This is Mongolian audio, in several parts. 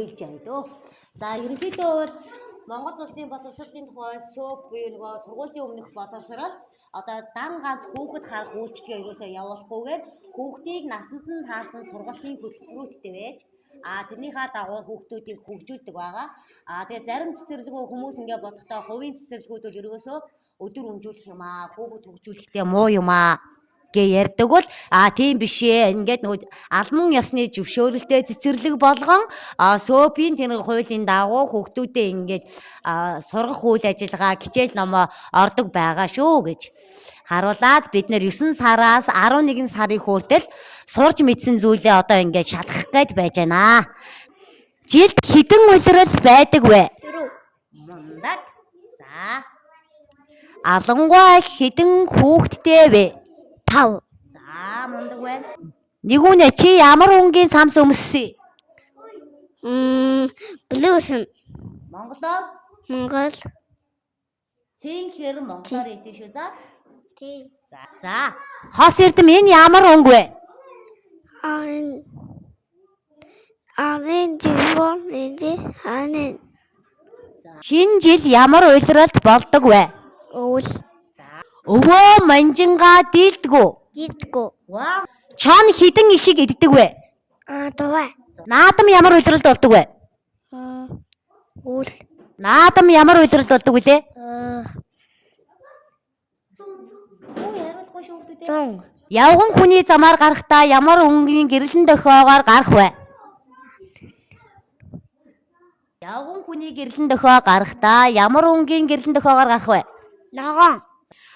хэлж байгаа дөө. За ерөнхийдөө бол Монгол улсын боловсролын тухай СОП буюу нөгөө сургуулийн өмнөх боловсрол одоо дан ганц хүүхэд харах үйлчлэгээ ерөөсөө явуулахгүйгээр хүүхдийг насанд нь таарсан сургалтын хөтөлбөрүүдтэй байж тэрнийхээ дагуу хүүхдүүдийг хөгжүүлдэг байгаа. Тэгээ зарим цэцэрлэгөө хүмүүс ингээ бодохдоо хувийн цэцэрлэгүүд бол ерөөсөө өдөр өнжүүлэх юм хүүхэд хөгжүүлэхдээ муу юм гэ ярьдаг бол тийм биш ээ. Ингээд нөгөө албан ёсны зөвшөөрөлтэй цэцэрлэг болгон СОП-ийн тэр хуулийн дагуу хүүхдүүдээ ингээд сургах үйл ажиллагаа хичээл номоо ордог байгаа шүү гэж харуулад бид нэр 9 сараас 11 сарын хүртэл сурж мэдсэн зүйлээ одоо ингээд шалгах гээд байж байна. Жилд хэдэн улирал байдаг вэ? 4. Мундаг. За. Алангуй хэдэн хүүхэдтэй вэ? 5. За мундаг байна. Нэгүнэ чи ямар өнгийн цамц өмссөн? Блүүсэн. Монголоор? Монгол. Цэнхэр монголоор хэлсэн шүү. За. Тийм. За. Хос эрдэм энэ ямар өнг вэ? Арын живон энэ. Шинэ жил ямар улиралд болдог вэ? Өвөл. Өвөө манжингаа дийлдэггүй. Гидгүү. Вау. Чон хідэн ишиг иддэг вэ? Дуваа. Наадам ямар улиралд болдог вэ? Үл. Наадам ямар үйлрэл болдог вүлээ? Өө яриулахгүй шүү дээ. Зон. Явган хүний замаар гарахдаа ямар өнгийн гэрэлэн дохиогоор гарах вэ? Явган хүний гэрэлэн дохио гарахдаа ямар өнгийн гэрэлэн дохиогоор гарах вэ? Ногоон.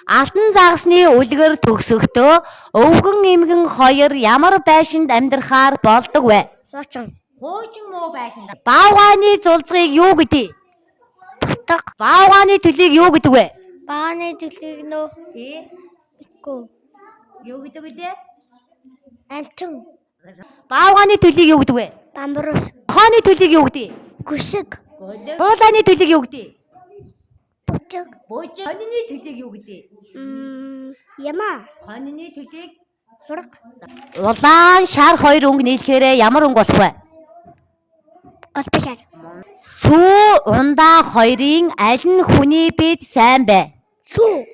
Алтан загасны үлгэр төгсөхдөө өвгөн эмгэн хоёр ямар байшинд амьдрахаар болдог вэ? Хуучин. Хуучин муу байшинд. Баавгааны зулцгийг юу гэдэг? Батга. Баавгааны төлийг юу гэдэг вэ? Бааны төлөг нөө. Тий. Гүү. Юу гэдэг вүлээ? Антон. Баавгааны төлийг юу гэдэг вэ? Бамбарус. Хооны төлийг юу гэдэг? Гүшиг. Хуулааны төлийг юу гэдэг? Бучиг. Божиг. Хонины төлийг юу гэдэг? Яма. Хонины төлийг Хург. улаан шар хоёр өнгө нийлэхээр ямар өнгө болох вэ? Олбошар. Сүү ундаа хоёрын аль нь хүний бид сайн бэ? Сүү.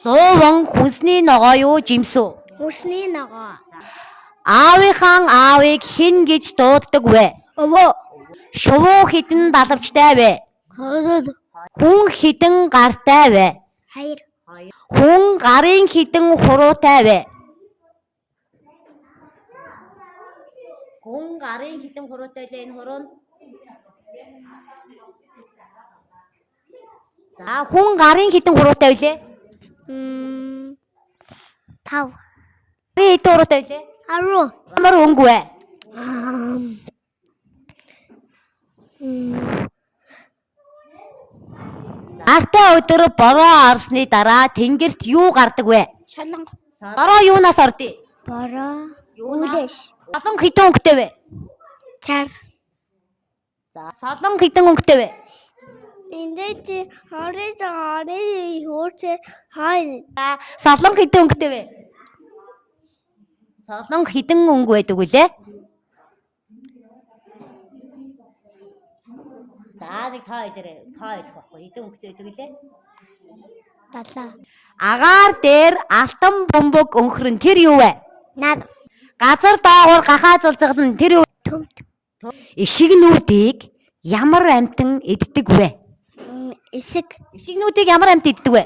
Суван хүнсний ногоо юу жимсүү? Хүсний ногоо. Аавынхан аавыг хэн гэж дууддаг вэ? Өвөө. Шувуу хідэн далавчтай вэ? Хүн хідэн гартай вэ? Хайр. Хүн гарын хідэн хуруутай вэ? Хүн гарын хідэн хуруутай л энэ хуруу нь. За хүн гарын хідэн хуруутай вэ? 5. Гарын хідэн хуруутай вэ? 10. Ямар өнгө вэ? Артай өдөр бороо орсны дараа тэнгэрт юу гардаг вэ? Шаланг. Бороо юунаас ордё? Бороо. Үлэш. Солон хідэн өнгөтэй вэ? Чар. За солон хідэн өнгөтэй вэ? Эндээ хорой хөөцөө хайн. Солон хідэн өнгөтэй вэ? Солон хідэн өнгө байдаг үлээ? За нэг тоо хэлээрэй. Тоо хэлэх байхгүй. Хідэн өнгөтэй байдаг үлээ? 7. Агаар дээр алтан бөмбөг өнхрөн тэр юу вэ? Над. Газар доогуур гахаа зулцгална тэр юу? Төмт. Ишигнүүдийг ямар амтан иддэг вэ? Исэг. Ишигнүүдийг ямар амт иддэг вэ?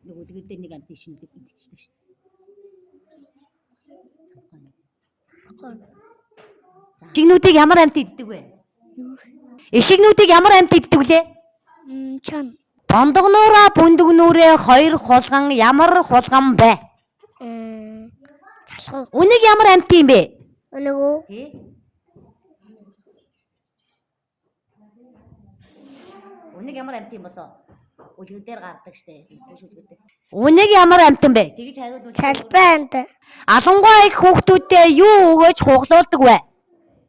Нэг үлгэрдээ нэг амт ишигнүүдийг идчихдэг шин. Ишигнүүдийг ямар амт иддэг вэ? Ишигнүүдийг ямар амт иддэг лээ? Чан. Бондогнуураа бүндгнүүрээ хоёр хулган ямар хулган бэ? Залхуу. Үнийг ямар амт юм бэ? Өлөгөө. Тий. Үнийг ямар амт юм болоо? Үлгэр дээр гардаг штэ. Үнийг ямар амтан бэ? Тэгж хариулвал Салбанд. Алангуй их хүүхдүүдтэй юу өгөөж хуглуулдаг вэ?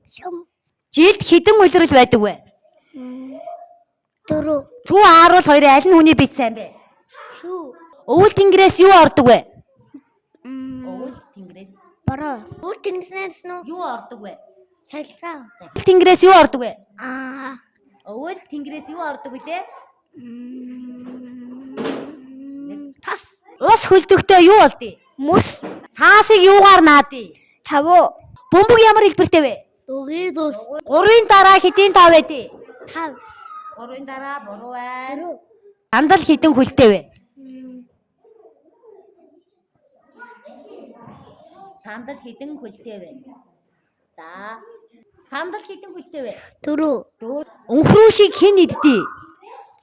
Шум. Жилд хэдэн үлрэл байдаг вэ? 4. Цүү ааруул хоёрын аль нь хүний бит сайн бэ? Шүү. Өвөл тэнгэрээс юу ордог вэ? Өвөл тэнгэрээс Бороо. Үр тэнгиснээс нөө. юу ордог вэ? Сахилгаан. Өвөл тэнгэрээс юу ордог вэ? Өвөл тэнгэрээс юу ордог вүлээ? Тас. Ус хөлдөгтөө юу болдё? Мус. Цаасыг юугаар наадъя? Тавуу. Бөмбөг ямар хэлбэртэй вэ? Дугий дус. 3-ын дараа хэдийн тав байдгийг? 5. 3-ын дараа буруу байна. 4. Сандал хэдэн хөлтэй вэ? Сандал хэдэн хөлтэй вэ? За. Сандал хэдэн хөлтэй вэ? 4. Өнхрөө шиг хэн иддэг?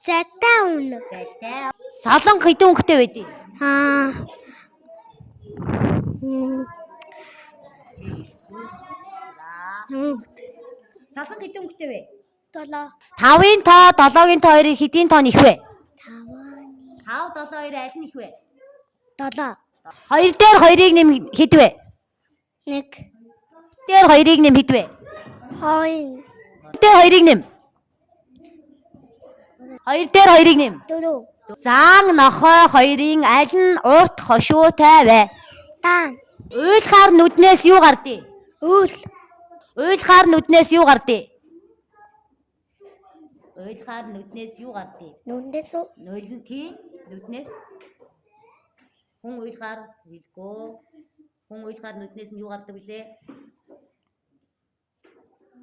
Затаа үн. Залтай. Солон хэдэн өнгөтэй байдгийг? Солон хэдэн өнгөтэй вэ? 7. 5-ын тоо 7-гийн тоо хоёрын хэдийн тоо нь их вэ? 5. 5 7 2 аль нь их вэ? 7. 2 дээр 2-ыг нэм хэд вэ? 1. Дээр 2-ыг нэм хэд вэ? 2. Дээр 2-ыг нэм. 2 дээр 2-ыг нэм. 4. Заан нохой хоёрын аль нь урт хошуутай вэ? Дан. Уйлахаар нүднээс юу гардыг? Үл. Уйлахаар нүднээс юу гардыг? Уйлахаар нүднээс юу гардыг? Нүндээс үү? Нойлон тий нүднээс хүн уйлахаар хэлгөө. Хүн уйлахаар нүднээс нь юу гардаг вүлээ?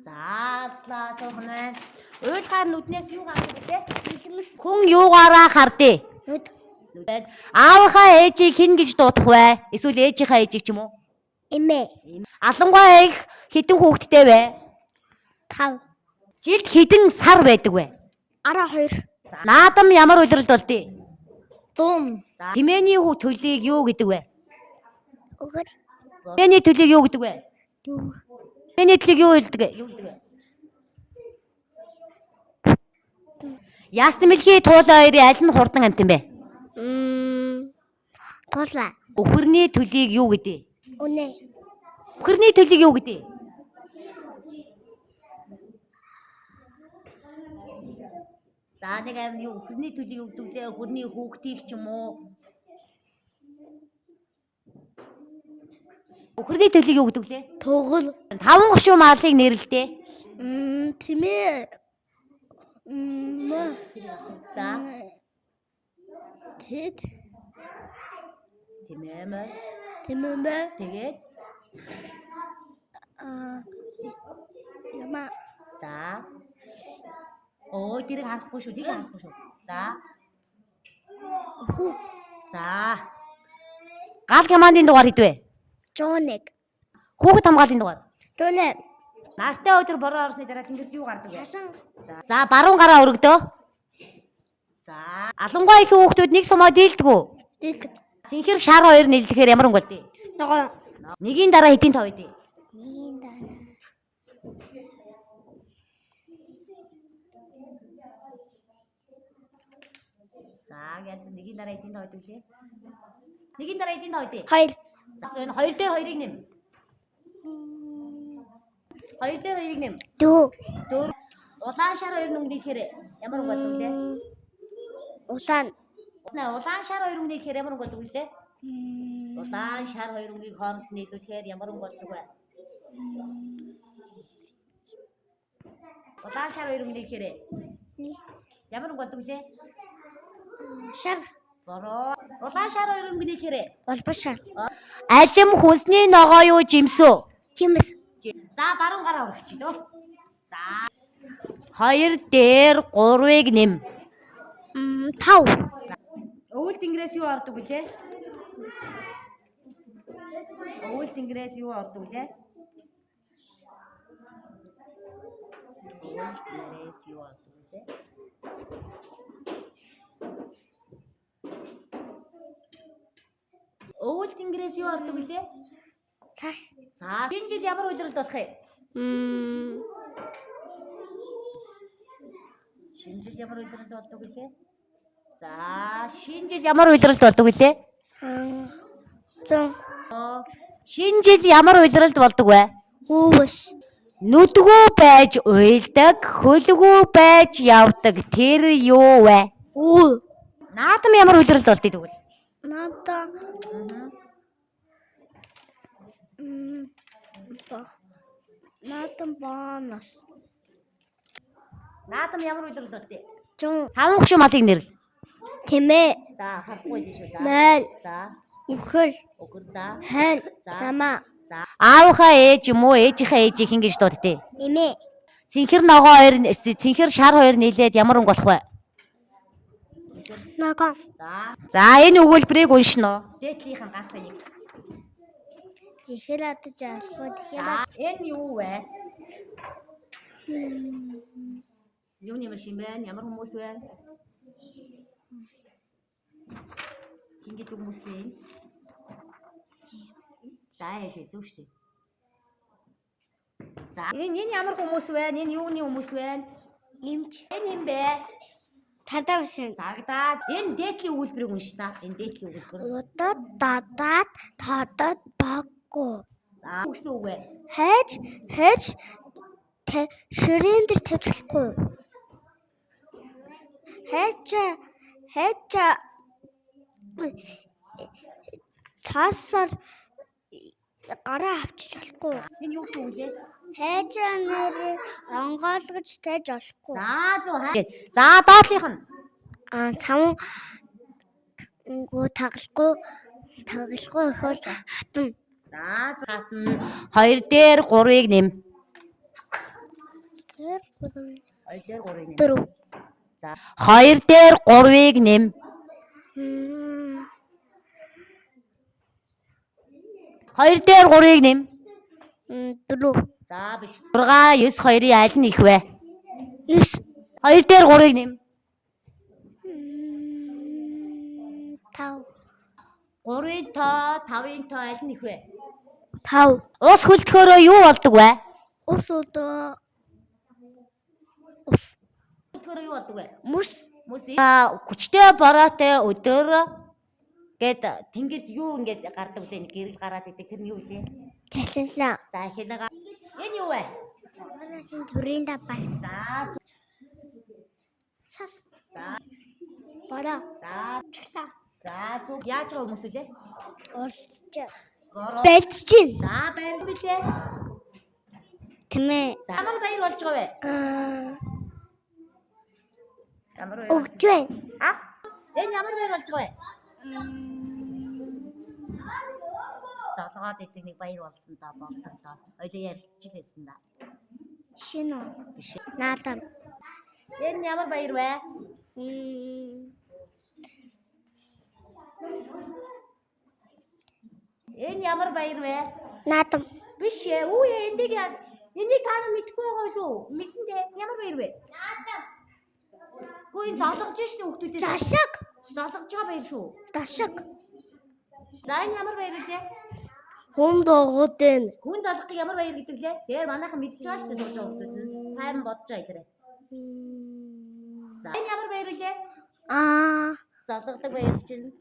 За суухан байна. Уйлахаар нүднээс юу гардаг вэ? Хүн юугаараа хардээ? Нүд. Аавынхаа ээжийг хэн гэж дуудах вэ? Эсвэл ээжийнхаа ээжийг ч юм уу? Эмээ. Алангуй их хэдэн хүүхэдтэй вэ? 5. Жилд хэдэн сар байдаг вэ? 12. Наадам ямар улиралд болдгийг? 100. За тэмээний төлийг юу гэдэг вэ? Өгөр. Тэмээний төлийг юу гэдэг вэ? Юу. Тэмээний төлийг юу хэлдэг вэ? Юу гэдэг вэ? Ястан мэлхий туулаа хоёрын аль нь хурдан амт юм бэ? Туулаа. Өхөрний төлийг юу гэдэг? Үнэ. Өхөрний төлийг юу гэдэг? За нэг аим юу өхөрний төлийг юу гэдэг вэ? Өхөрний хүүхдийг ч юм уу? Өхөрний төлийг юу гэдэг вэ? Тугал. 5 гошуу маалыг нэрлэлдээ. Тэмээ. За Тэд. тэмээмэ Тэмээ. тэгээд Яма. за тэрийг харахгүй шүү. Тийш харахгүй шүү. За Хүү. за гал командын дугаар хэдвэ? 101. Хүүхэд хамгааллын дугаар. Дүнэ. Нартай өдөр бороо орсны дараа тэнгэрт юу гардаг вэ? Шалан. За баруун гараа өргөдөө. За алангуй их хүүхдүүд нэг сумаа дийлдэг үү? Дилдэг. Цэнхэр шар хоёр нийлэхээр ямар өнгө болдгийг? Ногоо. Нэгийн дараа хэдийн тав байдгийг? Нэгийн дараа. За яаж нэгийн дараа хэдийн тав байдаг лээ? Нэгийн дараа хэдийн тав байдгийг? 2. За энэ хоёр дээр хоёрыг нэм. Хоёр дээр хоёрыг нэм. 4. Улаан шар хоёр өнгө нийлэхээр ямар өнгө болдог лээ? Улаан. Улаан шар хоёр өнгө нийлэхээр ямар өнгө болдог лээ? Улаан шар хоёр өнгөийг хооронд нийлүүлэхээр ямар өнгө болдог вэ? Улаан шар хоёр өнгө нийлэхээр ямар өнгө болдог лээ? Шар. Бороо. Улаан шар хоёр өнгө нийлэхээр Улбар шар. алим хүнсний ногоо юу жимсүү? Жимс. За баруун гараа өргөч дөө. За 2 дээр 3-ыг нэм. 5. Өвөл тэнгэрээс юу ордог вүлээ? Өвөл тэнгэрээс юу ордог вүлээ? Өвөл тэнгэрээс юу ордог вүлээ? Өвөл тэнгэрээс юу ордог вүлээ? Цаас. За энэ жил ямар улиралд болох юм? Шинэ жил ямар улиралд болдог вүлээ? За шинэ жил ямар улиралд болдог вүлээ? 100. Шинэ жил ямар улиралд болдог вэ? Өвөш. Нүдгүү байж уйлдаг, хөлгүү байж явдаг. Тэр юу вэ? Үу. Наадам ямар улиралд болдгийг тэгвэл? Надаа. Надам бонус. Наадам ямар улиралд болдгийг? 100. 5 гошуу малыг нэрлэ. Тэмээ. За харахгүй л шүү. За. Мэл. За. Үхэл. Өгөр за. Хан. За. Намаа. За. Аавынхаа ээж юм уу, ээжийнхээ ээжийг хэн гэж дууддээ? Эмээ. Цэнхэр ногоо хоёр, цэнхэр шар хоёр нийлээд ямар өнгө болох вэ? Ногоо. За. За энэ өгүүлбэрийг уншина уу? Дээдлийнхэн ганцхан нэг. Зихэр адаж алхуу тэгэхээр Энэ юу вэ? Юуны машин байна? Ямар хүмүүс вэ? Хин гэдэг хүмүүс вэ? За яхэ зөв штэ. За энэ ямар хүмүүс вэ? Энэ юуны хүмүүс вэ? имч. Энэ юм бэ? Тадаа машин. Загдаад энэ дээдлийн өгүүлбэрийг уншина. Энэ дээдлийн өгүүлбэр. Удад дадаад тодод баггүй. За үгсэн үг вэ? Хэж ширэн дээр тавьчихгүй. Хэж цаасаар гараа авчиж болохгүй. Энэ юу гэсэн үг лээ? Хэж нэр онгойлгож тааж болохгүй. За зөв хаа. За доотлих нь. Цам таглахгүй ихэл хатан. За хатна 2 дээр 3-ыг нэм. 2 дээр 3-ыг нэм. 4. За 2 дээр 3-ыг нэм. 2 дээр 3-ыг нэм. 4. За биш. 6, 9, 2-ын аль нь их вэ? 9. 2 дээр 3-ыг нэм. 5. 3-ын тоо, 5-ын тоо аль нь их вэ? 5. Ус хөлдөхөөрөө юу болдог вэ? Ус одоо Хөлдөхөөрөө юу болдог вэ? мөс Хүчтэй бороотой өдөр гэд тэнгэрд юу ингэж гардаг вэ? Гэрэл гараад идэг. Тэр нь юу вэ? таллаа. За хэлэгээ. Энэ юу вэ? Манайсын төрийн даваа. За Цас. за Бороо. за Талаа. за зүг яаж байгаа хүмүүс үлээ? Оролцож. Гороо. Байлж чинь. За баяр билээ. Тэмээ. За ямар баяр болж байгаа вэ? Ямар баяр? Өгч байна. А? Энэ ямар баяр болж байгаа вэ? Залгаад идэг нэг баяр болсон та болдог та. Ойлоо ярилцчих байсан да. Шинэ. Биш. Наадам. Энэ ямар баяр вэ? Энэ ямар баяр вэ? Наадам. Биш ээ. Үе энийг энийг та нар мэдгүй байгаа шүү. Мэдэн дээ. Ямар баяр вэ? Наадам. Гүн залгаж штэ хүүхдүүдээ. Дашиг. Залгаж байгаа баяр шүү. Дашиг. За энэ ямар баяр вэ? Хүнд огод энэ. Хүн залгах ямар баяр гэдэг лээ? Тэгэхээр манайхан мэдчихэж байгаа шүү дээ сууж байгаа хүмүүс нь. Тайм бодож байгаа хэлээрэй. За энэ ямар баяр вэ? Залгадаг баяр чинь.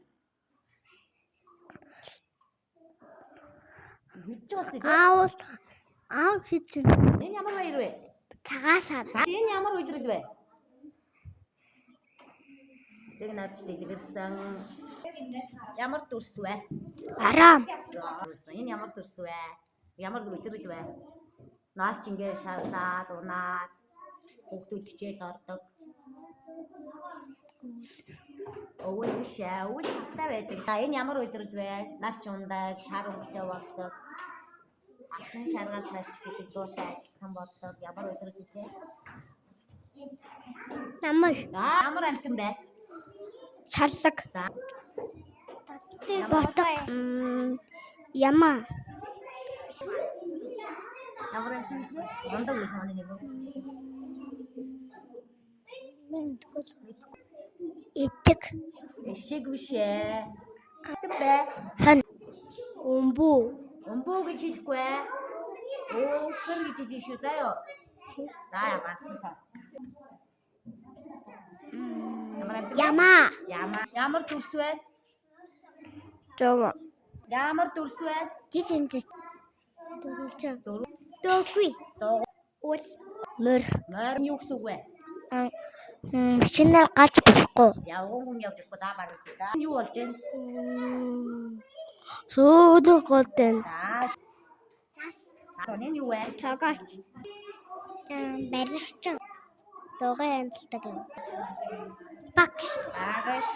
Мэдчихэж байгаа шүү дээ. Аав хийсэн. Энэ ямар баяр вэ? Цагаасаар. За энэ ямар үйлрэл вэ? Тэг навч дэлгэрсэн. Ямар дүрс вэ? Арам. Энэ ямар дүрс вэ? Ямар үйлрэл вэ? Наач ингээ шаалаад, унаад, хүүхдүүд хичээл ордог. Өвөл биш ээ, өвөл цастай байдаг. За энэ ямар үйлрэл вэ? Навч ундаг, шар өнгөтэй болдог. Ахын шаргал навч гэдэг дуутай адилхан болдог. Ямар үйлрэл вэ? Намар. Ямар амтан бэ? Шарлаг. За. Ботго. Ямаа. Ямар амтан вэ? Ондог үе санаа нэг. Итэг. Эшиг биш ээ. Хатан бэ? Хан. Өмбөө. Өмбөө гэж хэлэхгүй ээ. Өөхөр гэж хэлээ шүү заяа. За ягаарсан та. Ямаа. Ямар дүрс вэ? Жоо. Ямар дүрс вэ? Гисэнтэй. Дөөгүй. Уул. Мөр. Морь юу гэсэн үг вэ? Машинаар галж болохгүй. Явган хүн явж ирэхгүй даа баруун чи. За юу болж байна? Сөөдөг голден. За. Энэ юу вэ? Тогооч. Баригч. Дугай янзлдаг юм. Багш. Багш.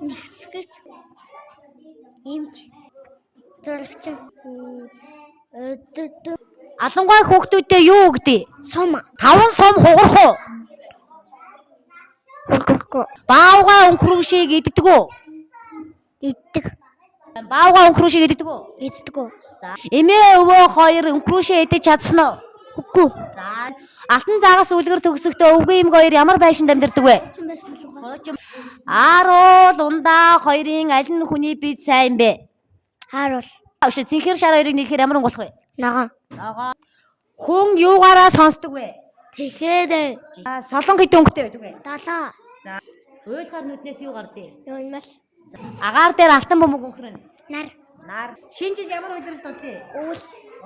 Нэгсгэж. Имч. Зурагч. Алангуй хүүхдүүдтэй юу өгдөө? Сум. 5 сум хугарах уу? Хөлгөхгүй. Баавга өнгөрөмшийг иддэг үү? Иддэг. Баавга өнгөрөмшийг иддэг үү? Иддэг үү? За. Эмээ өвөө хоёр өнгөрөмшөө идэж чадсан уу? Үгүй. За. Алтан цагаас үлгэр төгсөхдөө өвгөө эмгөө хоёр ямар байшинд амьдардаг вэ? Хуучин. Ааруул ундаа хоёрын аль нь хүний бие сайн бэ? Хааруул. Өвш цэнхэр шар хоёрыг нийлэхээр ямар өнгө болох вэ? Ногоо. Ногоо. Хүн юугаараа сонсдог вэ? Тэгэхэд. Солон хэд өнгөтэй байдаг вэ? 7. За. Уйлахаар нүднээс юу гардыг? Юунаас? Агаар дээр алтан бөмбөг өнгөрнө. Нар. Нар. Шинэ жил ямар үйлрэлт болтыг? Уул.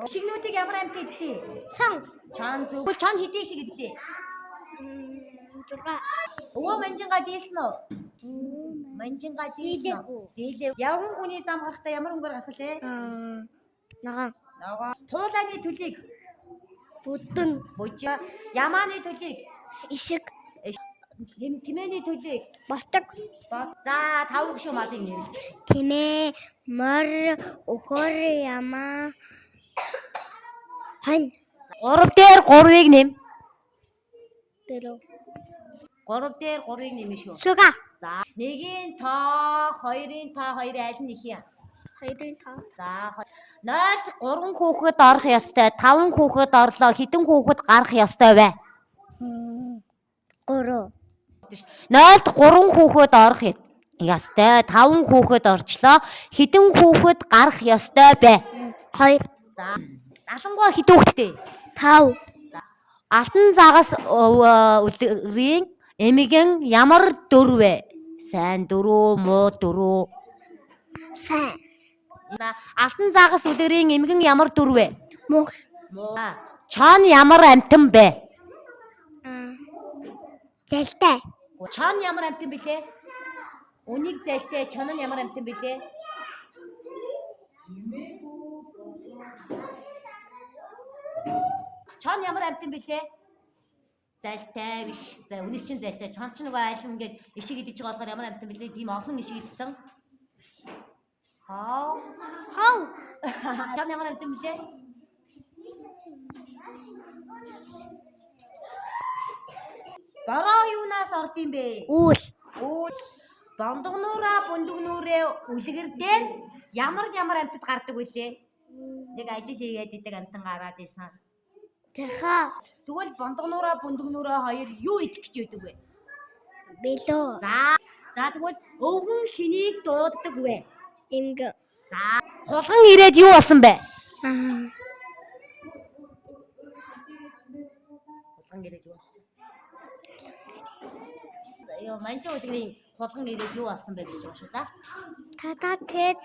Шигнүүдийг ямар амьд идтий? Цан. Чан зүг. Чан хэдий шиг идтий? 6. Өвөө манжингаа дийлсэн үү? Манжингаа дийлсэн. Дийлээ. Явган хүний зам гарахдаа ямар өнгөөр гарах вэ? Ногоо. Ногоо. Туулааны төлийг. Бүдэн. Бужаа. Ямааны төлийг. Ишиг. Тэмээний төлийг. Ботог. За 5 гүшүү малыг нэрлэж. Тэмээ. Мор. Өхөр ямаа. Хан. 3 дээр 3-ыг нэм. Дөрөв. 3 дээр 3-ыг нэмэн шүү. Суга. За 1-ийн тоо, 2-ын тоо, 2-ын аль нь их юм? 2-ын тоо. За 0-д 3 хүүхэд орох ёстой. 5 хүүхэд орлоо. Хэдэн хүүхэд гарах ёстой вэ? 3. 0-д 3 хүүхэд орох ёстой. 5 хүүхэд орчлоо. Хэдэн хүүхэд гарах ёстой бэ? 2. За Алангуй хэдэн хүүхэдтэй? 5. Алтан загас үлгэрийн эмгэн ямар дүр вэ? Сайн дөрөө, муу дөрөө? Сайн. Алтан загас үлгэрийн эмгэн ямар дүр вэ? Муу. Чон ямар амтан бэ? Залтай. Чон ямар амтан бэлээ? Үнийг залтай, чон нь ямар амтан бэлээ? Чон ямар амтан бэлээ? Залтай биш. За үнийг чинь залтай. Чон ч нөгөө айлм ингээд ишиг идэж байгаа болохоор ямар амтан бэлээ? Тийм олон ишиг идсэн. Хаа. Чон ямар амтан бэлээ? Бороо юунаас орд юм бэ? Үл. Бондгонуураа бүндгнүүрээ үлгэр дээр ямар амтд гардаг вүлээ? Нэг ажил хийгээд идэг амтан гараад исэн. Тэха. Тэгвэл бондгонуураа бүндгнүүрээ хоёр юу идэх гэж байдаг вэ? Билүү. За тэгвэл өвгөн хэнийг дууддаг вэ? Эмгэн. За хулган ирээд юу болсон бэ? Хулган ирээд юу болсон? Яа манчаа үлгэрийн хулган ирээд юу болсон бэ гэж байгаа шүү. За. Татаа тез.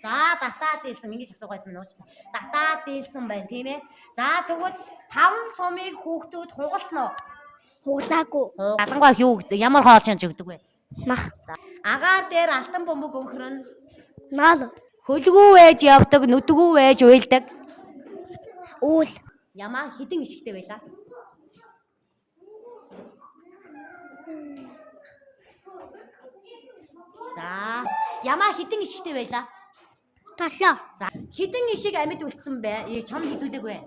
За татаад ийсэн ингэж асуугаасан нуучлаа. Татаад ийсэн байна тийм ээ. За тэгвэл 5 сумыг хүүхдүүд хугалсан уу? Хуглаагүй. Алангуй юу гэдэг? Ямар хоол шинж өгдөг вэ? Мах. Агаар дээр алтан бөмбөг өнхрөн. Нал. Хөлгүү ээж явдаг, нүдгүү ээж уйлдаг. Үл. Ямаа хідэн ишигтэй байлаа. За ямаа хідэн ишигтэй байлаа. Толоо. За хідэн ишиг амьд үлдсэн бэ? Чом хідүүлэг вэ?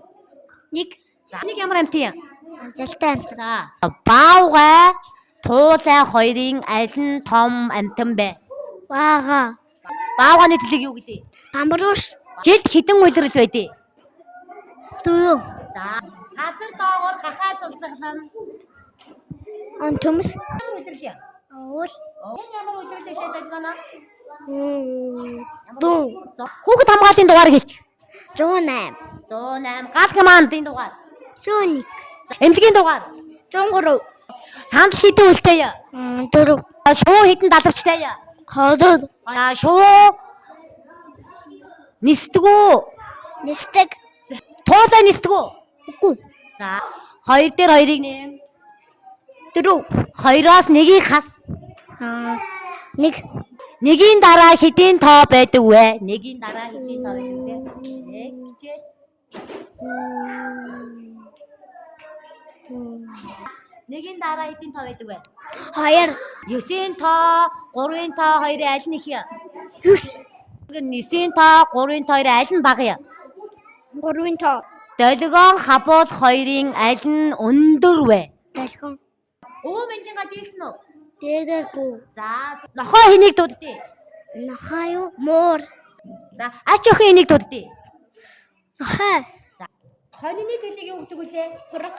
1. За нэг ямар амтын юм? Залтай. За баавгай туулай хоёрын аль нь том амтан бэ? Бага. Баавганы төлөг юу гэдэг? Гамбарууш. Жилд хэдэн үйлрэл байдیں۔ 4. За газар доогоор гахаа цулцглан Төмс. үйлрэл юм. Уул. Ямар үйлрэл хэлээд байна? Дуу. Хүүхэд хамгааллын дугаар хэлж. 108. 108 гал командын дугаар. 101. Эмнэлгийн дугаар. 103. Сандал хэдэн үлтэй яа? 4. Шуу хэдэн далавчтай яа? 2. Шуу нисдэгүү. Нистэг. Туулай нисдэгүү. Үгүй. За 2 дээр 2-ыг нэм. 4. 2-оос 1-ийг хас. 1. Нэгийн дараа хэдийн тоо байдаг вэ? Нэгийн дараа хэдийн тоо байдаг вэ? 1 гэж. Нэгийн дараа хэдийн тоо байдаг вэ? 2. 9-ийн тоо, 3-ын тоо, 2-ын аль нь их юм? 9. 9-ийн тоо, 3-ын тоо, 2-ын аль нь бага юм? 3-ын тоо. Долгион хабуул 2-ын аль нь өндөр вэ? Далхон. Өө мэнжинга дийлсэн үү? Дээдэргүй. За нохоо хэнийг дууддээ? Нохоо юу? Муур. За ач охин энийг дууддээ? Нохоо. За хонины төлөг юу гэдэг вүлээ? Хураг.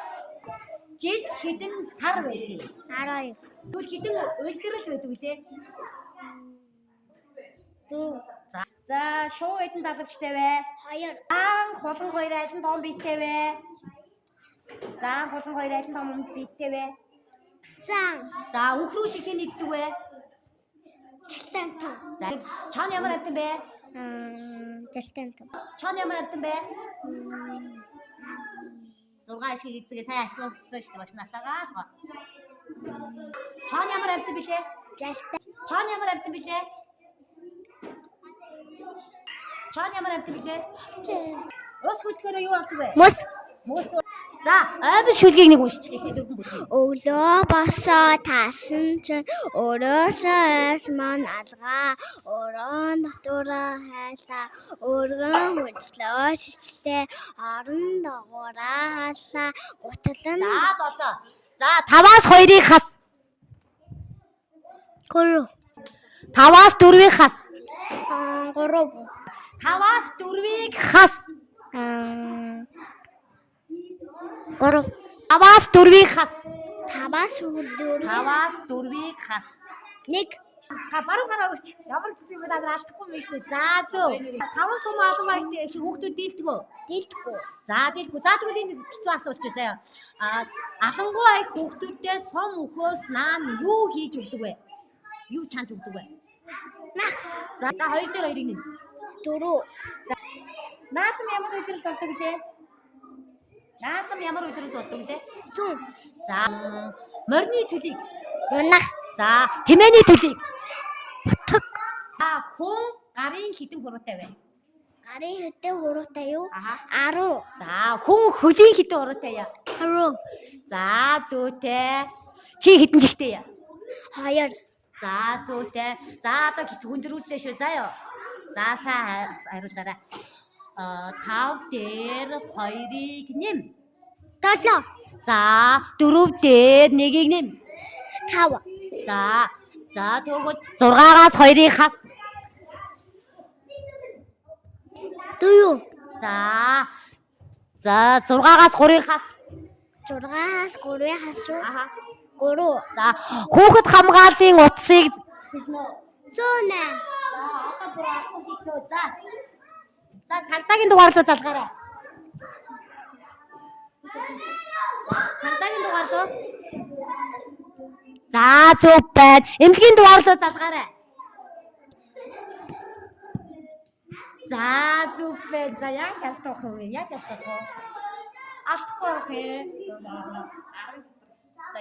Жид хэдэн сар байдгийг? 12. Тэгвэл хэдэн үйлрэл байдаг вүлээ? 4. За шуу хэдэн далавчтай вэ? 2. Заан хулан 2 аль нь том биетэй вэ? Заан хулан 2 аль нь том биетэй вэ? За өнхрүү шихэн иддэг вэ? Залтай амтан. За чон ямар амтан бэ? Залтай амтан. Чон ямар амтан бэ? 6 шиг эзэгээ сайн асуусан шүү дээ багш насаагаас гоо. Чон ямар амтан бэлээ? Залтай. Чон ямар амтан бэлээ? Чон ямар амтан бэлээ? Ус хүлтгэрөө юу авдаг вэ? Мус. Мус. За ойбон шүлгийг нэг уншчих ихний дөрвөн бүтгэе. Өглөө босоо тасан чинь өрөөсөөс ман алгаа өрөө натураа хайлаа өргөн хүчлөө шичлээ орон дагуураа хаалаа гутлан За болоо. За 5-аас 2-ыг хас. 3. 5-аас 4-ыг хас. 3. 5-аас 4-ыг хас. 3. 5-аас 4-ыг хас. 5-аас 4. 5-аас 4-ыг хас. 1. Баруун гараа өгч. Ямар хэцүү юм надад алдахгүй юм шүү дээ. За зөв. 5 сум олон маягт шиг хүүхдүүд дийлдэг үү? Дийлдэхгүй. За дийлэхгүй. За тэгвэл энэ хэцүү асуулт чи заяа. Алангуй их хүүхдүүдтэй сум өхөөс наан юу хийж өгдөг вэ? Юу чанж өгдөг вэ? За 2 дээр 2-ыг нэм. 4. Наадам ямар үйлрэл болдог вэ? Наадам ямар үйлрэл болдог вэ? Зүүн. За морины төлийг. Унах. За тэмээний төлийг. Батг. За хүн гарын хідэн хуруутай вэ? Гарын хөдөө хуруутай юу? Аха. 10. За хүн хөлийн хідэн хуруутай яа. 10. За зүйтэй. Чи хідэн жигтэй яа. 2. За зүйтэй. За одоо хүндрүүллээ шүү заяа. За сайн хариулаарай. 5 дээр 2-ыг нэм. 7. За 4 дээр 1-ыг нэм. 5. За тэгвэл 6-аас 2-ыг хас. 4. За 6-аас 3-ыг хас. 6-аас 3-ыг хасуу. Аха. 3. За хүүхэд хамгааллын утсыг 108. За одоо бүр авах хийлөө. За цагдаагийн дугаар руу залгаарай. Цагдаагийн дугаар руу. За зөв байна. Эмнэлгийн дугаар руу залгаарай. За зөв байна. За яаж алдах вэ? Яаж алдах вэ? Алдахгүй хээ.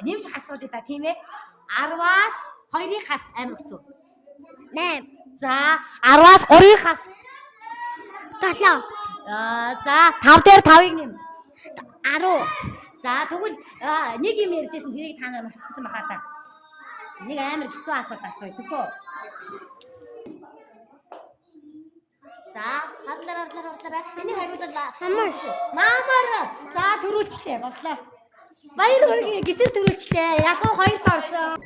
Нэмж хасуулъя та тийм ээ. 10-аас 2-ыг хас амар хэцүү. 8. За 10-аас 3-ыг хас. 7. За 5 дээр 5-ыг нэм. 10. За тэгвэл нэг юм ярьжсэн тэрийг та нар мартсан бахаа та. Нэг амар хэцүү асуулт асууя төхөө. За хадлаа. Энийг хариуллаа. Намар. За төрүүлчлээ бодлоо. Баяр хүргэе гисэр төрүүлчлээ. Ягуу 2-т орсон.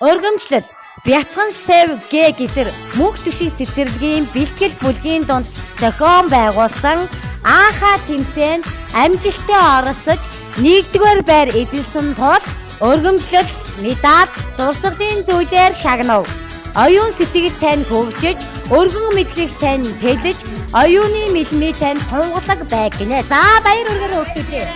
Өргөмжлөл. Бяцхан сэв гэ гисэр мөнх түшиг цэцэрлэгийн бэлтгэл бүлгийн дунд зохион байгуулсан анхаа тэмцээнд амжилттай оролцож 1-р байр эзэлсэн тул өргөмжлөл медаль дурсгалын зүйлээр шагнав. Оюун сэтгэл тань хөгжиж, өргөн мэдлэг тань тэлж, оюуны мэлмий тань тунгалаг байг гинэ. За баяр хүргэе хүүхдүүдээ.